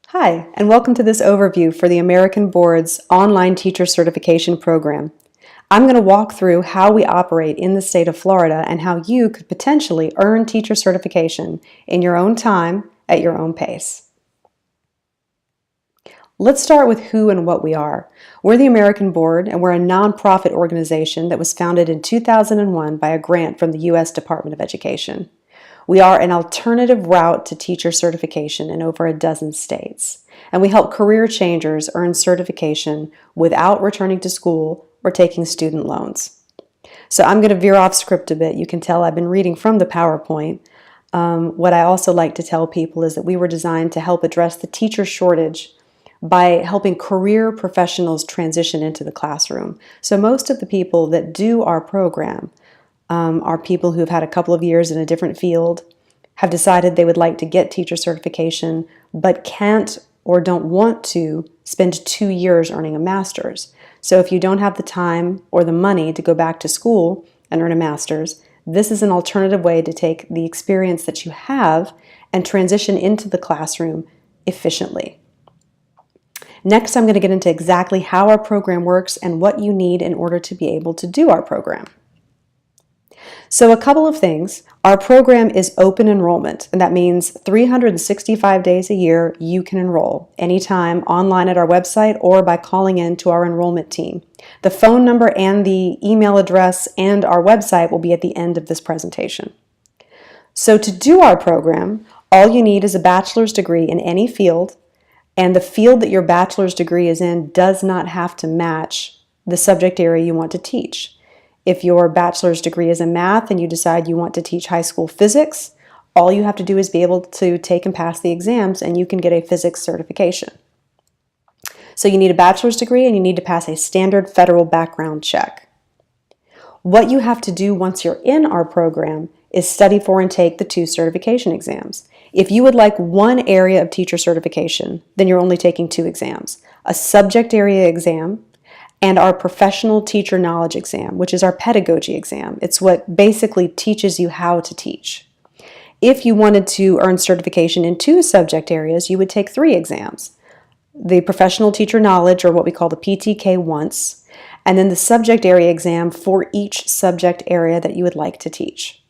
Hi, and welcome to this overview for the American Board's online teacher certification program. I'm going to walk through how we operate in the state of Florida and how you could potentially earn teacher certification in your own time at your own pace. Let's start with who and what we are. We're the American Board, and we're a nonprofit organization that was founded in 2001 by a grant from the U.S. Department of Education. We are an alternative route to teacher certification in over a dozen states, and we help career changers earn certification without returning to school or taking student loans. So I'm going to veer off script a bit. You can tell I've been reading from the PowerPoint. What I also like to tell people is that we were designed to help address the teacher shortage by helping career professionals transition into the classroom. So most of the people that do our program are people who have had a couple of years in a different field, have decided they would like to get teacher certification, but can't or don't want to spend 2 years earning a master's. So if you don't have the time or the money to go back to school and earn a master's, this is an alternative way to take the experience that you have and transition into the classroom efficiently. Next, I'm going to get into exactly how our program works and what you need in order to be able to do our program. So a couple of things. Our program is open enrollment, and that means 365 days a year you can enroll anytime online at our website or by calling in to our enrollment team. The phone number and the email address and our website will be at the end of this presentation. So to do our program, all you need is a bachelor's degree in any field, and the field that your bachelor's degree is in does not have to match the subject area you want to teach. If your bachelor's degree is in math and you decide you want to teach high school physics, all you have to do is be able to take and pass the exams and you can get a physics certification. So you need a bachelor's degree and you need to pass a standard federal background check. What you have to do once you're in our program is study for and take the 2 certification exams. If you would like one area of teacher certification, then you're only taking 2 exams, a subject area exam and our professional teacher knowledge exam, which is our pedagogy exam. It's what basically teaches you how to teach. If you wanted to earn certification in 2 subject areas, you would take 3 exams. The professional teacher knowledge, or what we call the PTK once, and then the subject area exam for each subject area that you would like to teach.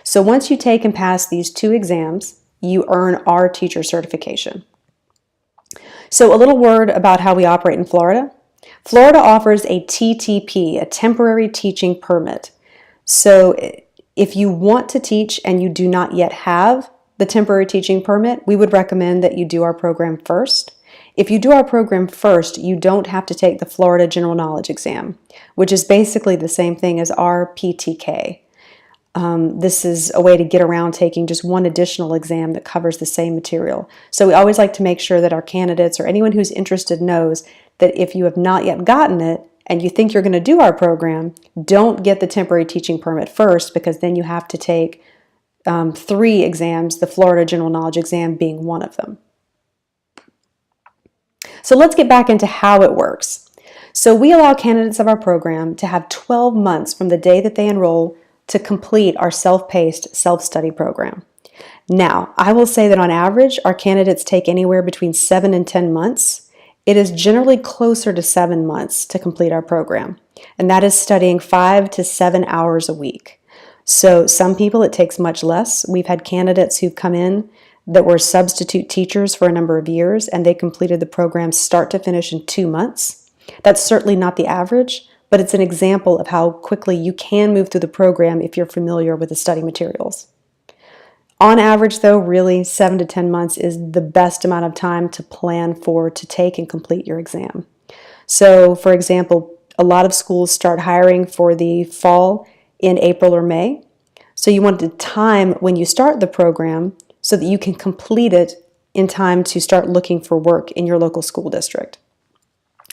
So once you take and pass these 2 exams, you earn our teacher certification. So a little word about how we operate in Florida. Florida offers a TTP, a temporary teaching permit. So if you want to teach and you do not yet have the temporary teaching permit, we would recommend that you do our program first. If you do our program first, you don't have to take the Florida General Knowledge exam, which is basically the same thing as our PTK. This is a way to get around taking just one additional exam that covers the same material. So we always like to make sure that our candidates or anyone who's interested knows that if you have not yet gotten it and you think you're going to do our program, don't get the temporary teaching permit first, because then you have to take 3 exams, the Florida General Knowledge exam being one of them. So let's get back into how it works. So we allow candidates of our program to have 12 months from the day that they enroll to complete our self-paced self-study program. Now, I will say that on average, our candidates take anywhere between 7 and 10 months. It is generally closer to 7 months to complete our program, and that is studying 5 to 7 hours a week. So some people it takes much less. We've had candidates who've come in that were substitute teachers for a number of years, and they completed the program start to finish in 2 months. That's certainly not the average, but it's an example of how quickly you can move through the program if you're familiar with the study materials. On average, though, really 7 to 10 months is the best amount of time to plan for, to take and complete your exam. So, for example, a lot of schools start hiring for the fall in April or May. So you want the time when you start the program so that you can complete it in time to start looking for work in your local school district.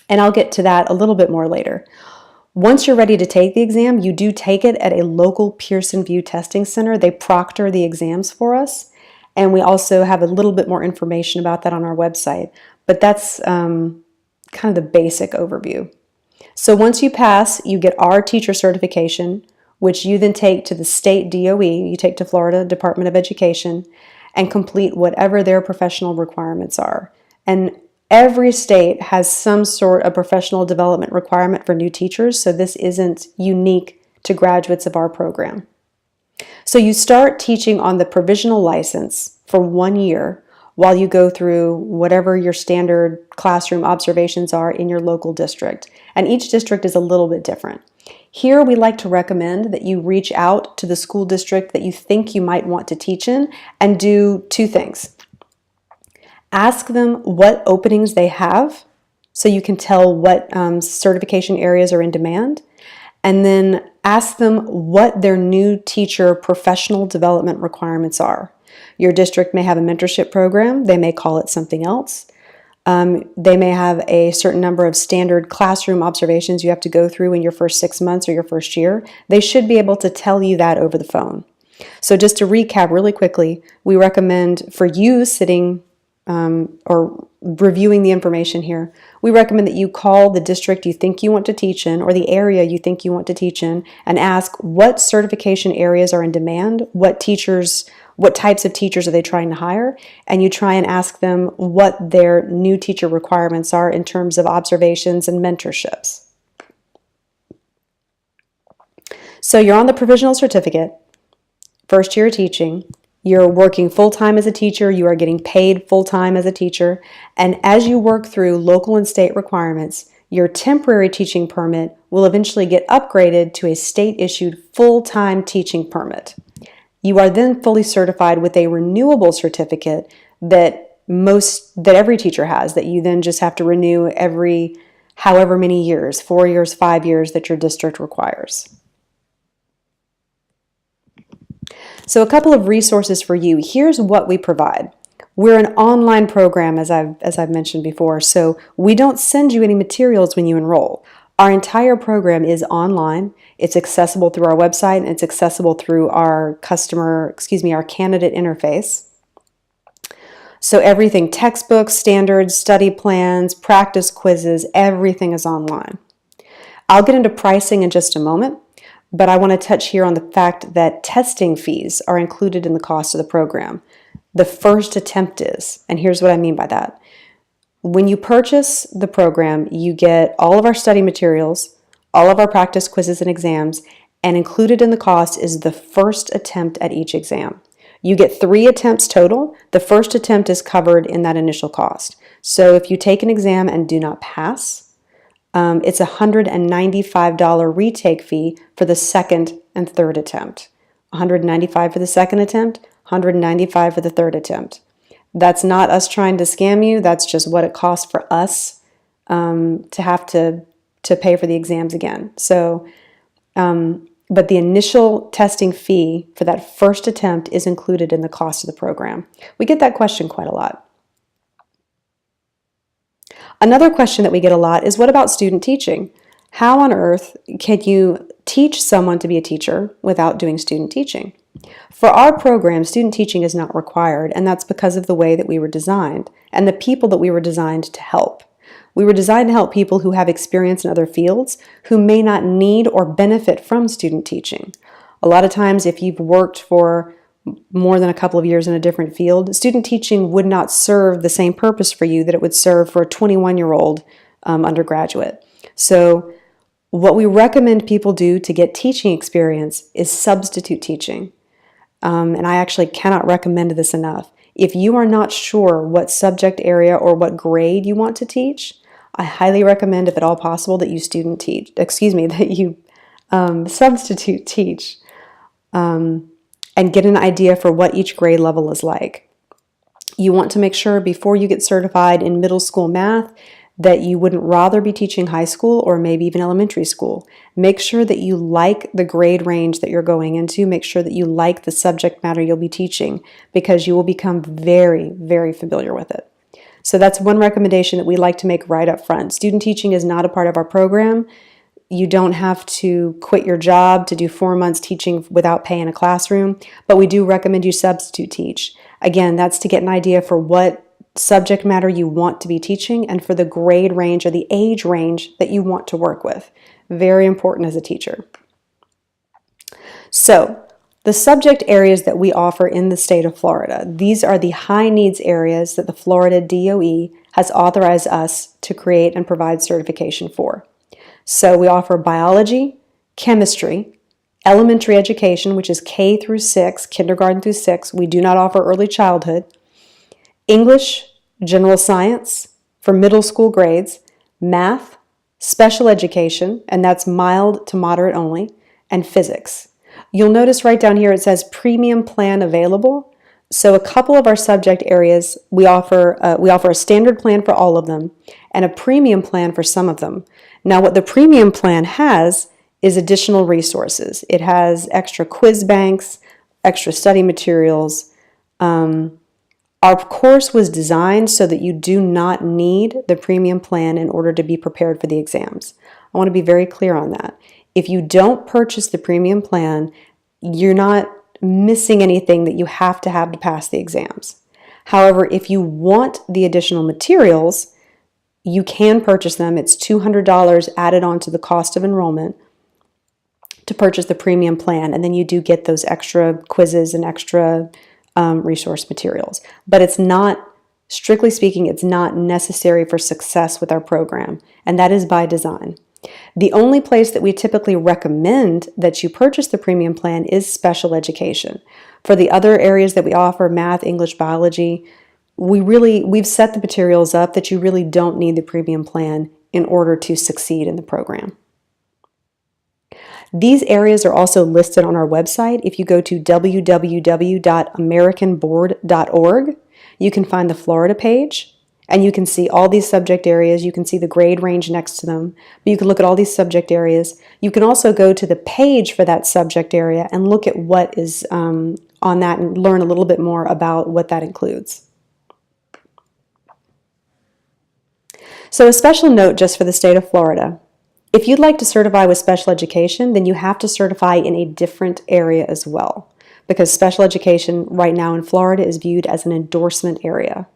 And I'll get to that a little bit more later. Once you're ready to take the exam, you do take it at a local Pearson VUE testing center. They proctor the exams for us, and we also have a little bit more information about that on our website. But that's kind of the basic overview. So once you pass, you get our teacher certification, which you then take to the state DOE, you take to Florida Department of Education, and complete whatever their professional requirements are. And every state has some sort of professional development requirement for new teachers, so this isn't unique to graduates of our program. So you start teaching on the provisional license for 1 year while you go through whatever your standard classroom observations are in your local district. And each district is a little bit different. Here we like to recommend that you reach out to the school district that you think you might want to teach in and do two things. Ask them what openings they have so you can tell what certification areas are in demand, and then ask them what their new teacher professional development requirements are. Your district may have a mentorship program. They may call it something else. They may have a certain number of standard classroom observations you have to go through in your first 6 months or your first year. They should be able to tell you that over the phone. So just to recap really quickly, we recommend for you sitting or reviewing the information here, we recommend that you call the district you think you want to teach in or the area you think you want to teach in and ask what certification areas are in demand, what types of teachers are they trying to hire, and you try and ask them what their new teacher requirements are in terms of observations and mentorships. So you're on the provisional certificate, first year teaching. You're working full-time as a teacher, you are getting paid full-time as a teacher, and as you work through local and state requirements, your temporary teaching permit will eventually get upgraded to a state-issued full-time teaching permit. You are then fully certified with a renewable certificate that every teacher has, that you then just have to renew every however many years, 4 years, 5 years, that your district requires. So a couple of resources for you. Here's what we provide. We're an online program, as I've mentioned before, so we don't send you any materials when you enroll. Our entire program is online. It's accessible through our website, and it's accessible through our our candidate interface. So everything, textbooks, standards, study plans, practice quizzes, everything is online. I'll get into pricing in just a moment, but I want to touch here on the fact that testing fees are included in the cost of the program. The first attempt is, and here's what I mean by that. When you purchase the program, you get all of our study materials, all of our practice quizzes and exams, and included in the cost is the first attempt at each exam. You get 3 attempts total. The first attempt is covered in that initial cost. So if you take an exam and do not pass, it's a $195 retake fee for the second and third attempt. $195 for the second attempt, $195 for the third attempt. That's not us trying to scam you. That's just what it costs for us to have to pay for the exams again. So, but the initial testing fee for that first attempt is included in the cost of the program. We get that question quite a lot. Another question that we get a lot is, what about student teaching? How on earth can you teach someone to be a teacher without doing student teaching? For our program, student teaching is not required, and that's because of the way that we were designed and the people that we were designed to help. We were designed to help people who have experience in other fields who may not need or benefit from student teaching. A lot of times, if you've worked for more than a couple of years in a different field, student teaching would not serve the same purpose for you that it would serve for a 21-year-old undergraduate. So what we recommend people do to get teaching experience is substitute teaching. And I actually cannot recommend this enough. If you are not sure what subject area or what grade you want to teach, I highly recommend, if at all possible, that you substitute teach. And get an idea for what each grade level is like. You want to make sure before you get certified in middle school math that you wouldn't rather be teaching high school or maybe even elementary school. Make sure that you like the grade range that you're going into. Make sure that you like the subject matter you'll be teaching, because you will become very, very familiar with it. So that's one recommendation that we like to make right up front. Student teaching is not a part of our program. You don't have to quit your job to do 4 months teaching without pay in a classroom, but we do recommend you substitute teach. Again, that's to get an idea for what subject matter you want to be teaching and for the grade range or the age range that you want to work with. Very important as a teacher. So The subject areas that we offer in the state of Florida, these are the high needs areas that the Florida DOE has authorized us to create and provide certification for. So we offer biology, chemistry, elementary education, which is K through 6, kindergarten through 6. We do not offer early childhood. English, general science for middle school grades, math, special education, and that's mild to moderate only, and physics. You'll notice right down here it says premium plan available. So a couple of our subject areas, we offer a standard plan for all of them and a premium plan for some of them. Now what the premium plan has is additional resources. It has extra quiz banks, extra study materials. Our course was designed so that you do not need the premium plan in order to be prepared for the exams. I want to be very clear on that. If you don't purchase the premium plan, you're not missing anything that you have to pass the exams. However, if you want the additional materials, you can purchase them. It's $200 added on to the cost of enrollment to purchase the premium plan, and then you do get those extra quizzes and extra resource materials. But it's not, strictly speaking, it's not necessary for success with our program, and that is by design. The only place that we typically recommend that you purchase the premium plan is special education. For the other areas that we offer, math, English, biology, we've set the materials up that you really don't need the premium plan in order to succeed in the program. These areas are also listed on our website. If you go to www.americanboard.org, you can find the Florida page. And you can see all these subject areas. You can see the grade range next to them. But you can look at all these subject areas. You can also go to the page for that subject area and look at what is on that and learn a little bit more about what that includes. So a special note just for the state of Florida. If you'd like to certify with special education, then you have to certify in a different area as well, because special education right now in Florida is viewed as an endorsement area.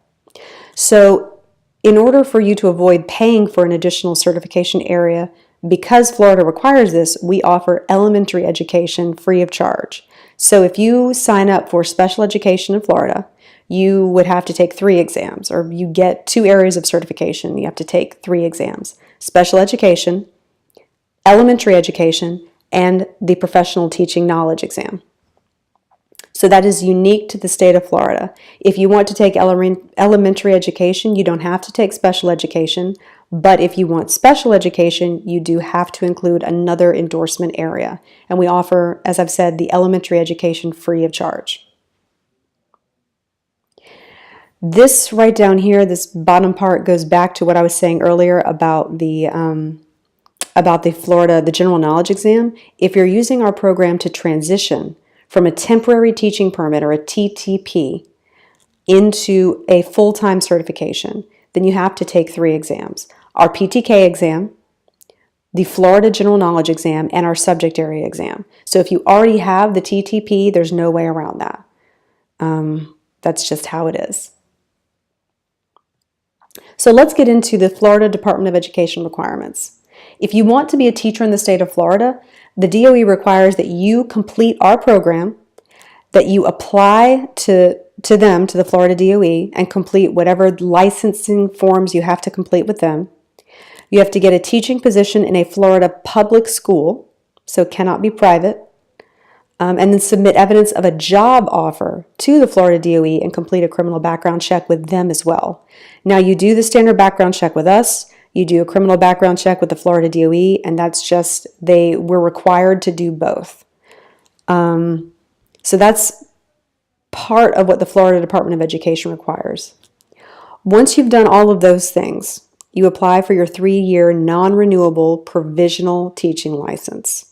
So in order for you to avoid paying for an additional certification area, because Florida requires this, we offer elementary education free of charge. So if you sign up for special education in Florida, you would have to take 3 exams, or you get 2 areas of certification. You have to take 3 exams: special education, elementary education, and the professional teaching knowledge exam. So that is unique to the state of Florida. If you want to take elementary education, you don't have to take special education. But if you want special education, you do have to include another endorsement area. And we offer, as I've said, the elementary education free of charge. This right down here, this bottom part, goes back to what I was saying earlier about the Florida, the general knowledge exam. If you're using our program to transition from a temporary teaching permit, or a TTP, into a full-time certification, then you have to take 3 exams: our PTK exam, the Florida General Knowledge exam, and our subject area exam. So if you already have the TTP, there's no way around that. That's just how it is. So let's get into the Florida Department of Education requirements. If you want to be a teacher in the state of Florida, the DOE requires that you complete our program, that you apply to the Florida DOE, and complete whatever licensing forms you have to complete with them. You have to get a teaching position in a Florida public school, so it cannot be private, and then submit evidence of a job offer to the Florida DOE and complete a criminal background check with them as well. Now, you do the standard background check with us. You do a criminal background check with the Florida DOE, and that's just, we're required to do both. So that's part of what the Florida Department of Education requires. Once you've done all of those things, you apply for your 3-year non-renewable provisional teaching license.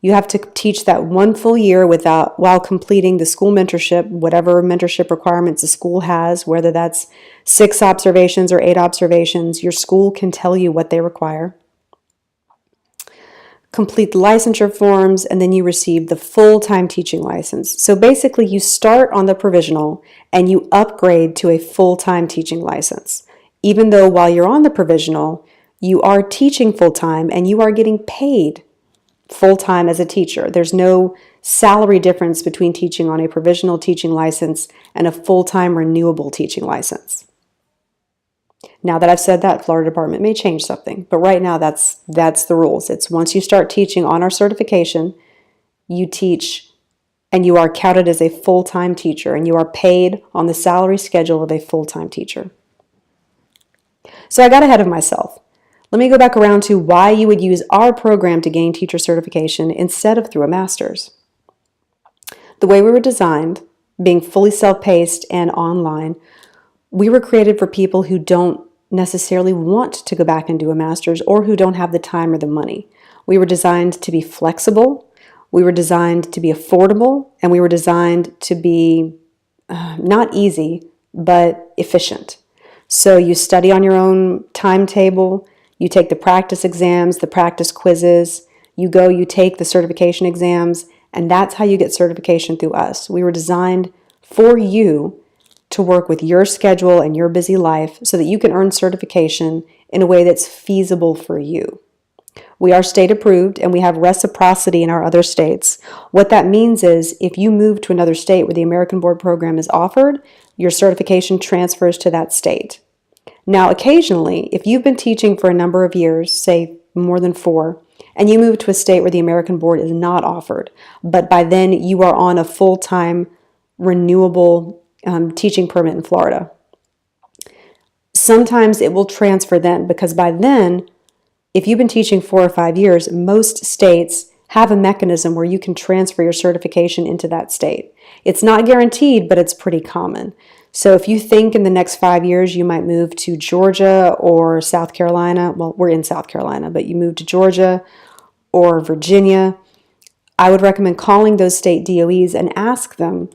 You have to teach that 1 full year while completing the school mentorship, whatever mentorship requirements the school has, whether that's 6 observations or 8 observations. Your school can tell you what they require. Complete the licensure forms, and then you receive the full-time teaching license. So basically, you start on the provisional and you upgrade to a full-time teaching license. Even though while you're on the provisional, you are teaching full-time and you are getting paid full-time as a teacher. There's no salary difference between teaching on a provisional teaching license and a full-time renewable teaching license. Now that I've said that, Florida Department may change something, but right now that's the rules. It's once you start teaching on our certification, you teach and you are counted as a full-time teacher, and you are paid on the salary schedule of a full-time teacher. So I got ahead of myself. Let me go back around to why you would use our program to gain teacher certification instead of through a master's. The way we were designed, being fully self-paced and online, we were created for people who don't necessarily want to go back and do a master's or who don't have the time or the money. We were designed to be flexible, we were designed to be affordable, and we were designed to be not easy, but efficient. So you study on your own timetable, you take the practice exams, the practice quizzes, you take the certification exams, and that's how you get certification through us. We were designed for you to work with your schedule and your busy life so that you can earn certification in a way that's feasible for you. We are state approved and we have reciprocity in our other states. What that means is if you move to another state where the American Board program is offered, your certification transfers to that state. Now, occasionally, if you've been teaching for a number of years, say more than 4, and you move to a state where the American Board is not offered, but by then you are on a full-time renewable teaching permit in Florida, sometimes it will transfer then, because by then, if you've been teaching 4 or 5 years, most states have a mechanism where you can transfer your certification into that state. It's not guaranteed, but it's pretty common. So if you think in the next 5 years you might move to Georgia or South Carolina, well, we're in South Carolina, but you move to Georgia or Virginia, I would recommend calling those state DOEs and ask them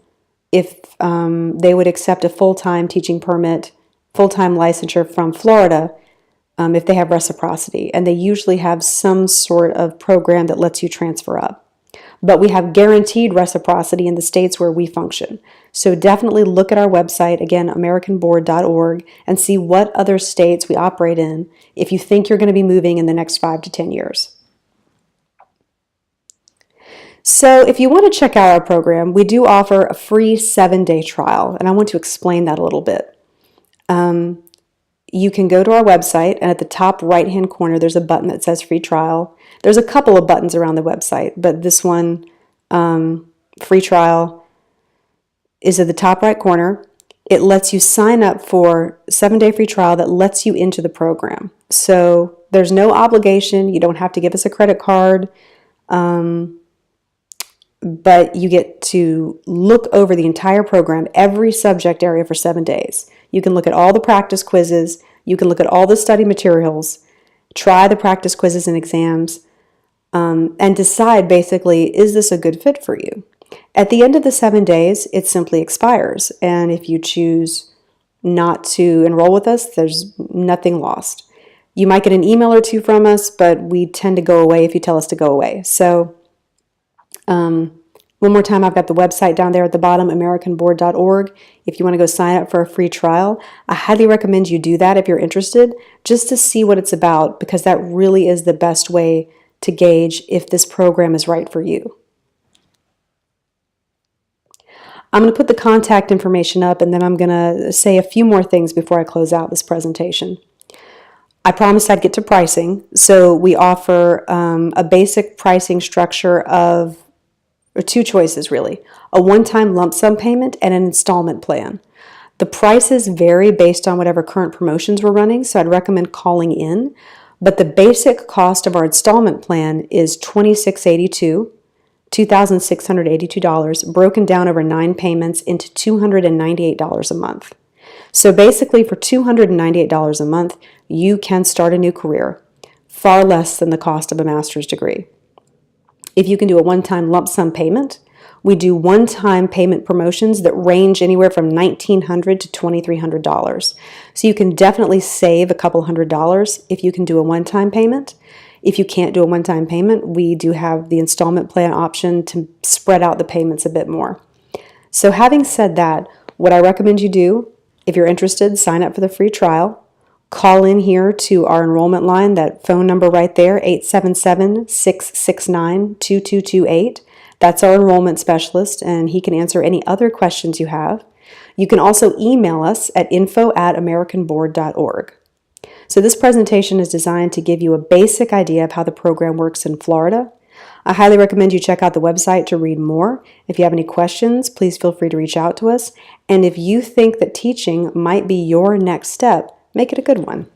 if they would accept a full-time teaching permit, full-time licensure from Florida, if they have reciprocity. And they usually have some sort of program that lets you transfer up. But we have guaranteed reciprocity in the states where we function. So definitely look at our website, again, AMERICANBOARD.org, and see what other states we operate in if you think you're going to be moving in the next 5 to 10 years. So if you want to check out our program, we do offer a free 7-day trial, and I want to explain that a little bit. You can go to our website, and at the top right-hand corner, there's a button that says free trial. There's a couple of buttons around the website, but this one, free trial, is at the top right corner. It lets you sign up for a 7-day free trial that lets you into the program. So there's no obligation. You don't have to give us a credit card, but you get to look over the entire program, every subject area for 7 days. You can look at all the practice quizzes. You can look at all the study materials, try the practice quizzes and exams, and decide basically, is this a good fit for you? At the end of the 7 days, it simply expires. And if you choose not to enroll with us, there's nothing lost. You might get an email or 2 from us, but we tend to go away if you tell us to go away. So one more time, I've got the website down there at the bottom, AMERICANBOARD.org. If you want to go sign up for a free trial, I highly recommend you do that if you're interested, just to see what it's about, because that really is the best way to gauge if this program is right for you. I'm going to put the contact information up, and then I'm going to say a few more things before I close out this presentation. I promised I'd get to pricing, so we offer a basic pricing structure of 2 choices really, a one-time lump sum payment and an installment plan. The prices vary based on whatever current promotions we're running, so I'd recommend calling in, but the basic cost of our installment plan is $2,682, broken down over 9 payments into $298 a month. So basically for $298 a month, you can start a new career, far less than the cost of a master's degree. If you can do a one-time lump sum payment, we do one-time payment promotions that range anywhere from $1,900 to $2,300. So you can definitely save a couple $100 if you can do a one-time payment. If you can't do a one-time payment, we do have the installment plan option to spread out the payments a bit more. So having said that, what I recommend you do, if you're interested, sign up for the free trial. Call in here to our enrollment line, that phone number right there, 877-669-2228. That's our enrollment specialist, and he can answer any other questions you have. You can also email us at info@americanboard.org. So this presentation is designed to give you a basic idea of how the program works in Florida. I highly recommend you check out the website to read more. If you have any questions, please feel free to reach out to us. And if you think that teaching might be your next step, make it a good one.